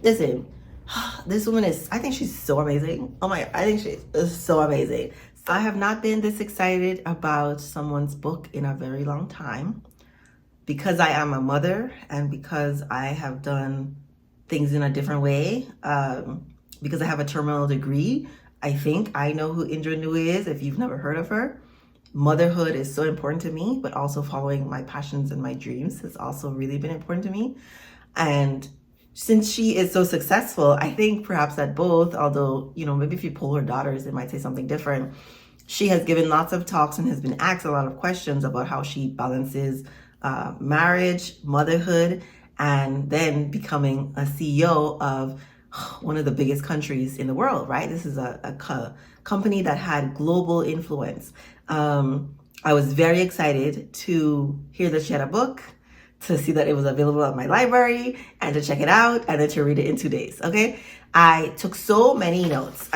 Listen, this woman is, I think she's so amazing. Oh my, I think she is so amazing. So I have not been this excited about someone's book in a very long time because I am a mother and because I have done things in a different way. Because I have a terminal degree, I think I know who Indra Nooyi is if you've never heard of her. Motherhood is so important to me, but also following my passions and my dreams has also really been important to me. And since she is so successful, I think perhaps that both, although, maybe if you poll her daughters, they might say something different. She has given lots of talks and has been asked a lot of questions about how she balances marriage, motherhood, and then becoming a CEO of one of the biggest countries in the world, right? This is a company that had global influence. I was very excited to hear that she had a book, to see that it was available at my library, and to check it out, and then to read it in 2 days, okay? I took so many notes.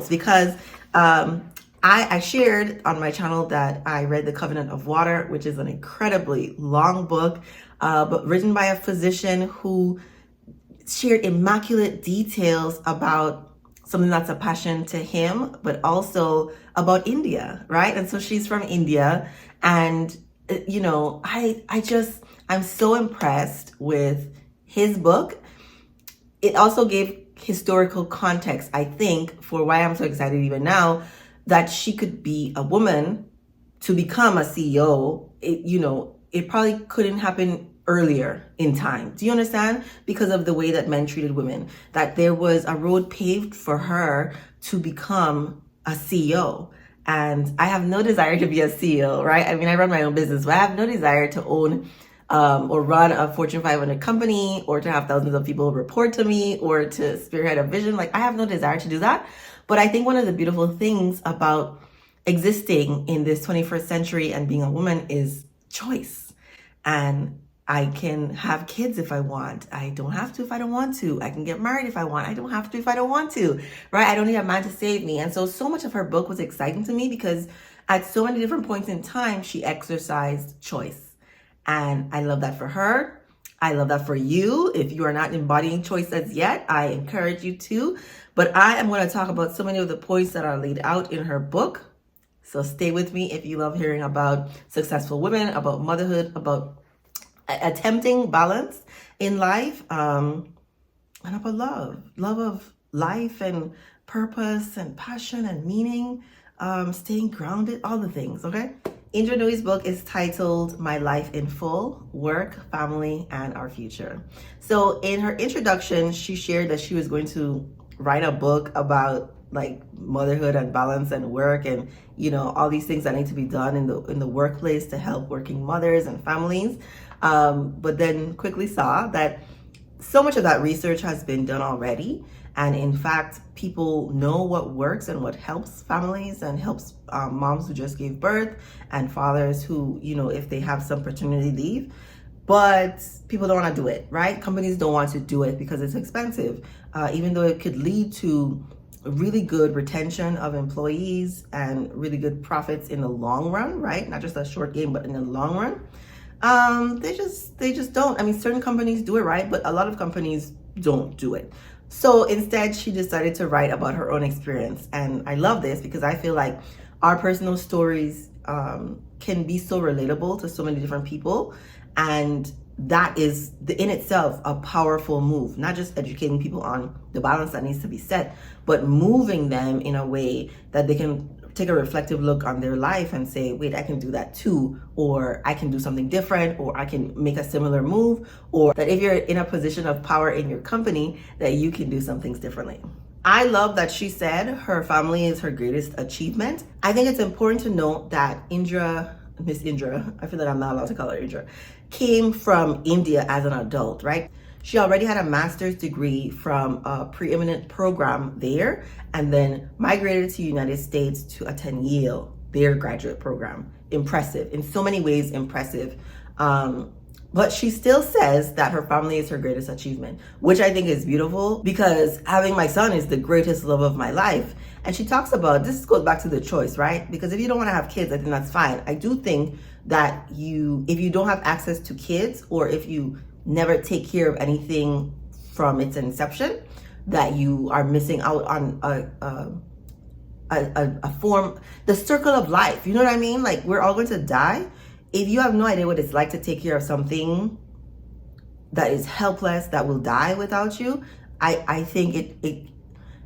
Because I shared on my channel that I read The Covenant of Water, which is an incredibly long book, but written by a physician who shared immaculate details about something that's a passion to him, but also about India, right? And so she's from India, and I'm so impressed with his book. It also gave historical context, I think, for why I'm so excited even now that she could be a woman to become a CEO. It probably couldn't happen earlier in time. Do you understand? Because of the way that men treated women, that there was a road paved for her to become a CEO. And I have no desire to be a CEO, right? I mean, I run my own business, but I have no desire to own or run a Fortune 500 company, or to have thousands of people report to me, or to spearhead a vision. Like, I have no desire to do that. But I think one of the beautiful things about existing in this 21st century and being a woman is choice. And I can have kids if I want. I don't have to if I don't want to. I can get married if I want. I don't have to if I don't want to, right? I don't need a man to save me. And so much of her book was exciting to me because at so many different points in time, she exercised choice. And I love that for her. I love that for you. If you are not embodying choice as yet, I encourage you to. But I am going to talk about so many of the points that are laid out in her book. So stay with me if you love hearing about successful women, about motherhood, about attempting balance in life, and about love of life and purpose and passion and meaning, staying grounded, all the things, okay? Indra Nooyi's book is titled My Life in Full: Work, Family, and Our Future. So in her introduction, she shared that she was going to write a book about like motherhood and balance and work and all these things that need to be done in the workplace to help working mothers and families. But then quickly saw that so much of that research has been done already. And in fact, people know what works and what helps families and helps moms who just gave birth and fathers who, if they have some paternity leave, but people don't want to do it, right? Companies don't want to do it because it's expensive, even though it could lead to really good retention of employees and really good profits in the long run, right? Not just a short game, but in the long run. They just don't. I mean, certain companies do it, right? But a lot of companies don't do it. So instead, she decided to write about her own experience. And I love this because I feel like our personal stories can be so relatable to so many different people. And that is in itself a powerful move, not just educating people on the balance that needs to be set, but moving them in a way that they can take a reflective look on their life and say, wait, I can do that too, or I can do something different, or I can make a similar move, or that if you're in a position of power in your company, that you can do some things differently. I love that she said her family is her greatest achievement. I think it's important to note that Miss Indra, I feel like I'm not allowed to call her Indra, came from India as an adult, right? She already had a master's degree from a preeminent program there, and then migrated to the United States to attend Yale, their graduate program. Impressive, in so many ways impressive. But she still says that her family is her greatest achievement, which I think is beautiful because having my son is the greatest love of my life. And she talks about, this goes back to the choice, right? Because if you don't want to have kids, I think that's fine. I do think that if you don't have access to kids, or if you never take care of anything from its inception, that you are missing out on a form, the circle of life. You know what I mean? Like, we're all going to die. If you have no idea what it's like to take care of something that is helpless, that will die without you, I think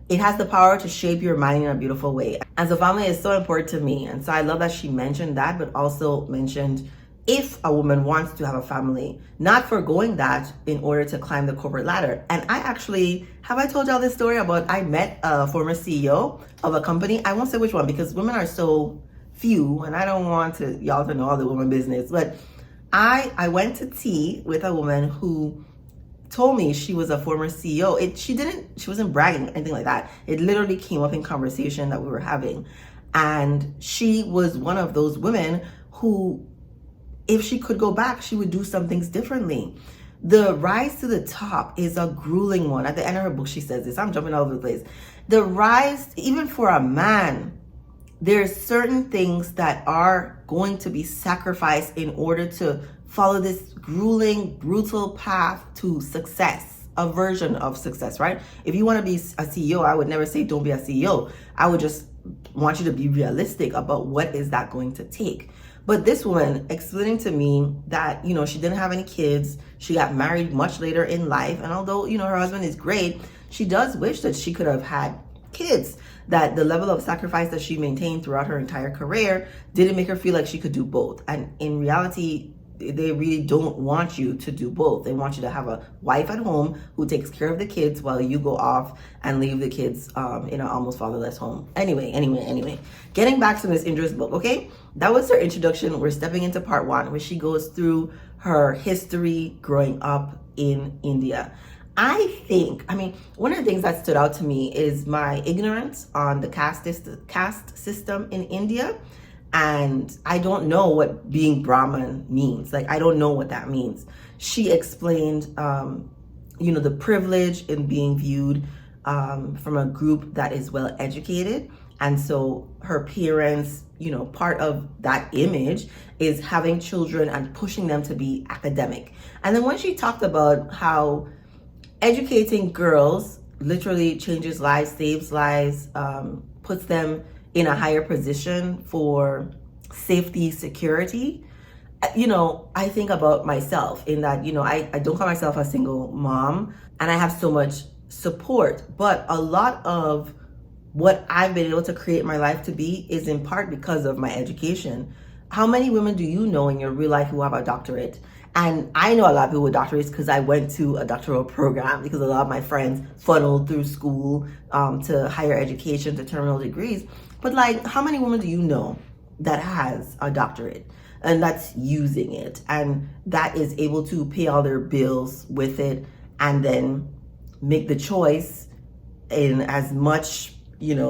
it has the power to shape your mind in a beautiful way. And so family is so important to me. And so I love that she mentioned that, but also mentioned if a woman wants to have a family, not foregoing that in order to climb the corporate ladder. And I actually, have I told y'all this story about, I met a former CEO of a company. I won't say which one because women are so few and I don't want y'all to know all the women business. But I went to tea with a woman who told me she was a former CEO. She wasn't bragging, anything like that. It literally came up in conversation that we were having. And she was one of those women who, if she could go back, she would do some things differently. The rise to the top is a grueling one. At the end of her book, she says this. I'm jumping all over the place. The rise, even for a man, there's certain things that are going to be sacrificed in order to follow this grueling, brutal path to success, a version of success, right? If you want to be a CEO, I would never say don't be a CEO. I would just want you to be realistic about what is that going to take. But this woman explaining to me that, she didn't have any kids. She got married much later in life. And although, her husband is great, she does wish that she could have had kids. That the level of sacrifice that she maintained throughout her entire career didn't make her feel like she could do both. And in reality, they really don't want you to do both. They want you to have a wife at home who takes care of the kids while you go off and leave the kids in an almost fatherless home. Anyway, getting back to Miss Indra's book, okay? That was her introduction. We're stepping into part 1, where she goes through her history growing up in India. One of the things that stood out to me is my ignorance on the caste system in India. And I don't know what being Brahmin means. Like, I don't know what that means. She explained, the privilege in being viewed from a group that is well educated. And so her parents, part of that image is having children and pushing them to be academic. And then when she talked about how educating girls literally changes lives, saves lives, puts them in a higher position for safety, security, I think about myself in that, I don't call myself a single mom and I have so much support, but a lot of what I've been able to create my life to be is in part because of my education. How many women do you know in your real life who have a doctorate? And I know a lot of people with doctorates because I went to a doctoral program, because a lot of my friends funneled through school to higher education, to terminal degrees. But like, how many women do you know that has a doctorate and that's using it and that is able to pay all their bills with it and then make the choice in as much,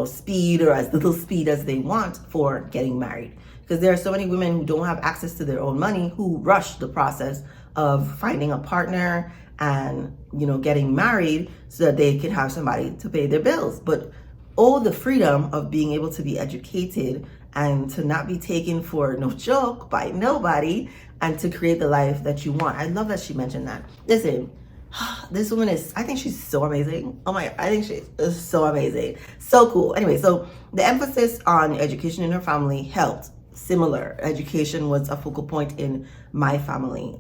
speed or as little speed as they want for getting married? Because there are so many women who don't have access to their own money who rush the process of finding a partner and, getting married so that they can have somebody to pay their bills. But the freedom of being able to be educated and to not be taken for no joke by nobody and to create the life that you want. I love that she mentioned that. Listen, this woman I think she's so amazing. Oh my, I think she is so amazing. So cool. Anyway, so the emphasis on education in her family helped. Similar, education was a focal point in my family.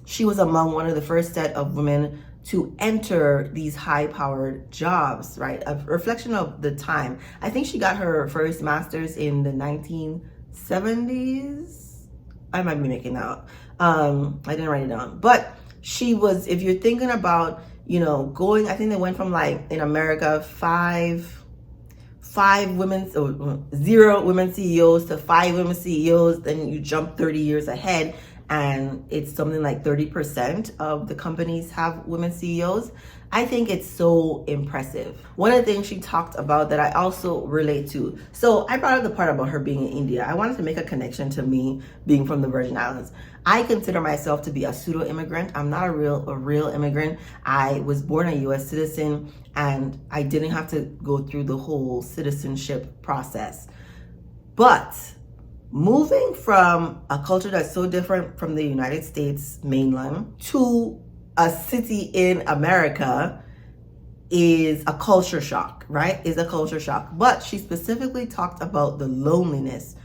She was among one of the first set of women to enter these high-powered jobs, right? A reflection of the time. I think she got her first master's in the 1970s. I might be making that up. I didn't write it down. But she was, if you're thinking about, going, I think they went from like, in America, 0 women CEOs to 5 women CEOs, then you jump 30 years ahead and it's something like 30% of the companies have women CEOs. I think it's so impressive. One of the things she talked about that I also relate to. So I brought up the part about her being in India. I wanted to make a connection to me being from the Virgin Islands. I consider myself to be a pseudo immigrant. I'm not a real immigrant. I was born a US citizen and I didn't have to go through the whole citizenship process. But moving from a culture that's so different from the United States mainland to a city in America is a culture shock, right? Is a culture shock. But she specifically talked about the loneliness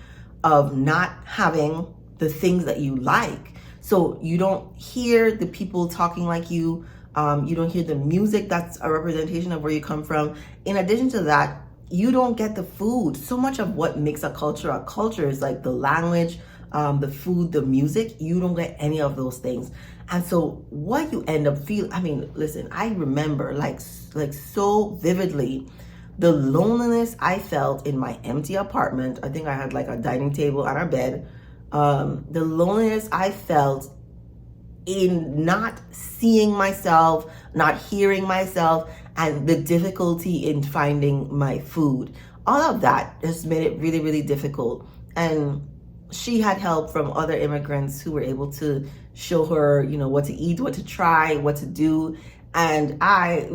of not having the things that you like. So you don't hear the people talking like you. You don't hear the music that's a representation of where you come from. In addition to that, you don't get the food. So much of what makes a culture is like the language, the food, the music. You don't get any of those things. And so what you end up feeling, I mean, listen, I remember like so vividly the loneliness I felt in my empty apartment. I think I had like a dining table and a bed. The loneliness I felt in not seeing myself, not hearing myself, and the difficulty in finding my food. All of that just made it really, really difficult. And she had help from other immigrants who were able to show her, what to eat, what to try, what to do. And I,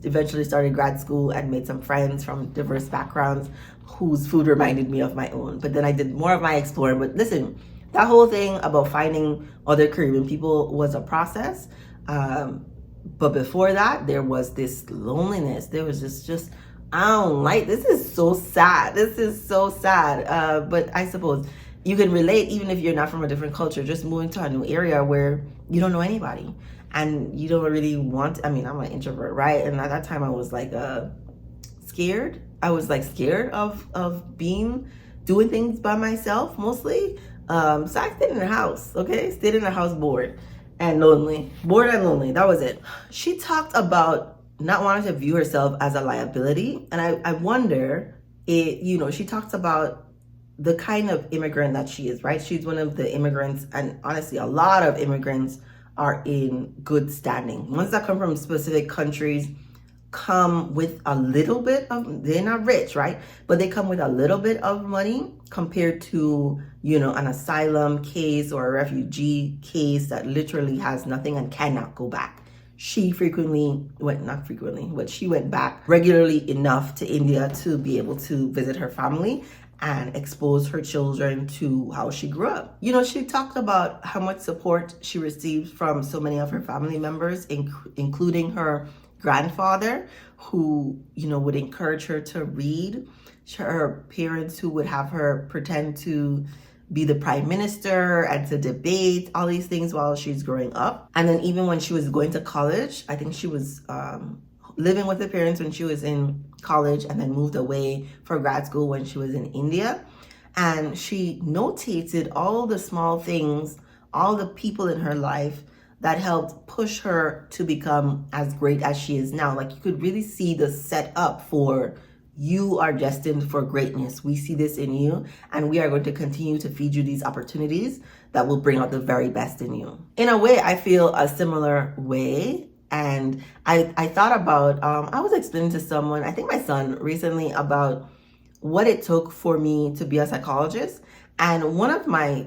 eventually started grad school and made some friends from diverse backgrounds whose food reminded me of my own. But then I did more of my exploring. But listen, that whole thing about finding other Caribbean people was a process. But before that, there was this loneliness. There was just I don't like, this is so sad. This is so sad. But I suppose you can relate even if you're not from a different culture, just moving to a new area where you don't know anybody and you don't really want, I'm an introvert, right? And at that time I was like scared. I was like scared of doing things by myself mostly. So I stayed in the house, okay? Stayed in the house bored and lonely. Bored and lonely, that was it. She talked about not wanting to view herself as a liability. And I wonder, she talks about the kind of immigrant that she is, right? She's one of the immigrants, and honestly, a lot of immigrants are in good standing. Ones that come from specific countries come with a little bit of, they're not rich, right? But they come with a little bit of money compared to, an asylum case or a refugee case that literally has nothing and cannot go back. She not frequently, but she went back regularly enough to India to be able to visit her family and expose her children to how she grew up. She talked about how much support she received from so many of her family members, including her grandfather, who, would encourage her to read. Her parents who would have her pretend to be the prime minister and to debate all these things while she's growing up. And then even when she was going to college, I think she was living with her parents when she was in college and then moved away for grad school when she was in India. And she notated all the small things, all the people in her life that helped push her to become as great as she is now. Like, you could really see the setup for, you are destined for greatness. We see this in you, and we are going to continue to feed you these opportunities that will bring out the very best in you. In a way, I feel a similar way. And I thought about, I was explaining to someone, I think my son recently, about what it took for me to be a psychologist. And one of my,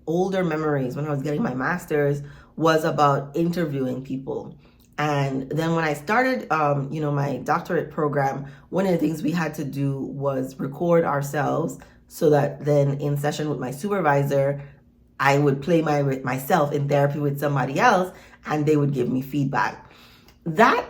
older memories when I was getting my master's was about interviewing people. And then when I started, my doctorate program, one of the things we had to do was record ourselves so that then in session with my supervisor, I would play myself in therapy with somebody else and they would give me feedback. That,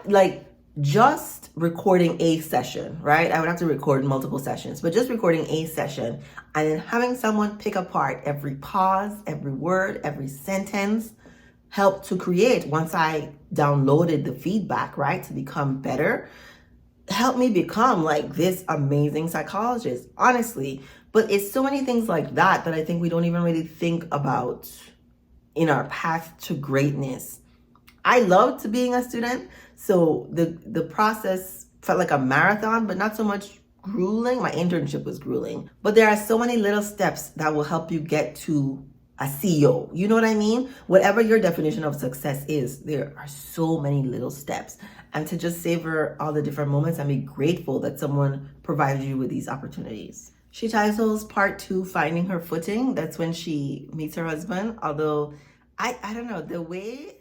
just recording a session, right? I would have to record multiple sessions, but just recording a session and then having someone pick apart every pause, every word, every sentence helped to create, once I downloaded the feedback, right, to become better, helped me become like this amazing psychologist, honestly. But it's so many things like that I think we don't even really think about in our path to greatness. I loved being a student, so the process felt like a marathon, but not so much grueling. My internship was grueling. But there are so many little steps that will help you get to a CEO. You know what I mean? Whatever your definition of success is, there are so many little steps. And to just savor all the different moments and be grateful that someone provided you with these opportunities. She titles part 2, Finding Her Footing. That's when she meets her husband. Although, I don't know, the way